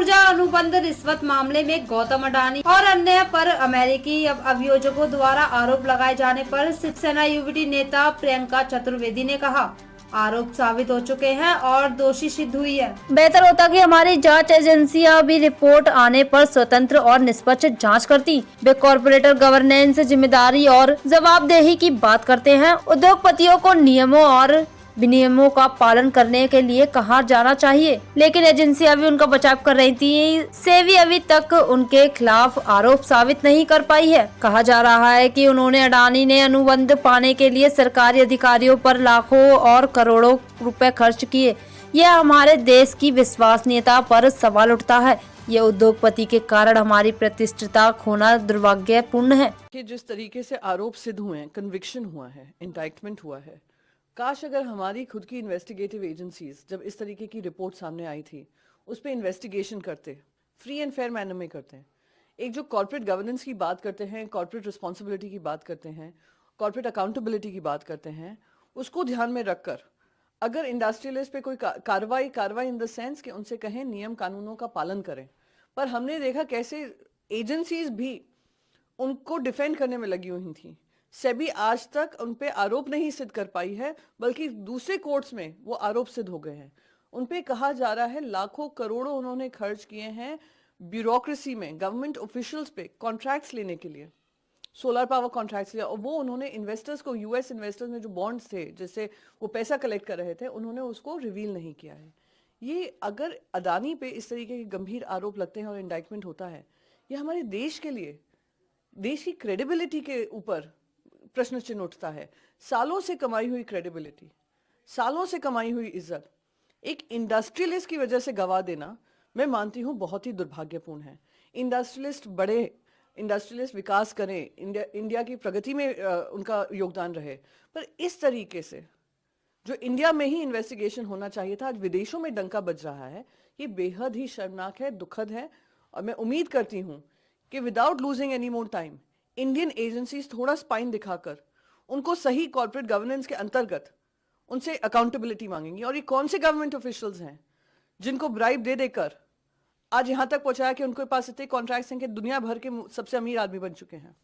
ऊर्जा अनुबंध रिश्वत मामले में गौतम अडानी और अन्य पर अमेरिकी अभियोजकों द्वारा आरोप लगाए जाने पर शिवसेना यूवीटी नेता प्रियंका चतुर्वेदी ने कहा, आरोप साबित हो चुके हैं और दोषी सिद्ध हुई है। बेहतर होता कि हमारी जांच एजेंसियां भी रिपोर्ट आने पर स्वतंत्र और निष्पक्ष जांच करती। वे कॉर्पोरेटर गवर्नेंस, जिम्मेदारी और जवाबदेही की बात करते हैं। उद्योगपतियों को नियमों और विनियमों का पालन करने के लिए कहा जाना चाहिए, लेकिन एजेंसियां भी उनका बचाव कर रही थी। सेबी अभी तक उनके खिलाफ आरोप साबित नहीं कर पाई है। कहा जा रहा है कि उन्होंने अडानी ने अनुबंध पाने के लिए सरकारी अधिकारियों पर लाखों और करोड़ों रुपए खर्च किए। यह हमारे देश की विश्वसनीयता पर सवाल उठता है। ये उद्योगपति के कारण हमारी प्रतिष्ठिता खोना दुर्भाग्यपूर्ण है। कि जिस तरीके से आरोप सिद्ध हुए हैं, कन्विक्शन हुआ है, इंडाइटमेंट हुआ है, काश अगर हमारी खुद की इन्वेस्टिगेटिव एजेंसीज जब इस तरीके की रिपोर्ट सामने आई थी उस पर इन्वेस्टिगेशन करते, फ्री एंड फेयर मैनर में करते हैं। एक जो कॉर्पोरेट गवर्नेंस की बात करते हैं, कॉर्पोरेट रिस्पॉन्सिबिलिटी की बात करते हैं, कॉर्पोरेट अकाउंटेबिलिटी की बात करते हैं, उसको ध्यान में रखकर अगर इंडस्ट्रियलिस्ट पे कोई कार्रवाई इन द सेंस कि उनसे कहें नियम कानूनों का पालन करें, पर हमने देखा कैसे एजेंसीज भी उनको डिफेंड करने में लगी हुई थी। सेबी आज तक उन पे आरोप नहीं सिद्ध कर पाई है, बल्कि दूसरे कोर्ट्स में वो आरोप सिद्ध हो गए हैं। उन पे कहा जा रहा है लाखों करोड़ों उन्होंने खर्च किए हैं ब्यूरोक्रेसी में, गवर्नमेंट ऑफिशियल्स पे कॉन्ट्रैक्ट्स लेने के लिए, सोलर पावर कॉन्ट्रैक्ट्स लिया, और वो उन्होंने इन्वेस्टर्स को, यूएस इन्वेस्टर्स में जो बॉन्ड्स थे जिससे वो पैसा कलेक्ट कर रहे थे, उन्होंने उसको रिवील नहीं किया है। ये अगर अडानी पे इस तरीके के गंभीर आरोप लगते हैं और इंडाइटमेंट होता है, ये हमारे देश के लिए, देश की क्रेडिबिलिटी के ऊपर प्रश्न चिन्ह उठता है। सालों से कमाई हुई क्रेडिबिलिटी, सालों से कमाई हुई इज्जत एक इंडस्ट्रियलिस्ट की वजह से गवा देना, मैं मानती हूं बहुत ही दुर्भाग्यपूर्ण है। इंडस्ट्रियलिस्ट बड़े, इंडस्ट्रियलिस्ट विकास करें, इंडिया की प्रगति में उनका योगदान रहे, पर इस तरीके से जो इंडिया में ही इन्वेस्टिगेशन होना चाहिए था, आज विदेशों में डंका बज रहा है। ये बेहद ही शर्मनाक है, दुखद है, और मैं उम्मीद करती हूं कि without losing any more time Indian agencies थोड़ा स्पाइन दिखाकर उनको सही कॉर्पोरेट गवर्नेंस के अंतर्गत उनसे अकाउंटेबिलिटी मांगेंगी। और ये कौन से गवर्नमेंट ऑफिशियल्स हैं जिनको ब्राइब दे देकर आज यहां तक पहुंचाया कि उनके पास इतने कॉन्ट्रैक्ट्स हैं कि दुनिया भर के सबसे अमीर आदमी बन चुके हैं।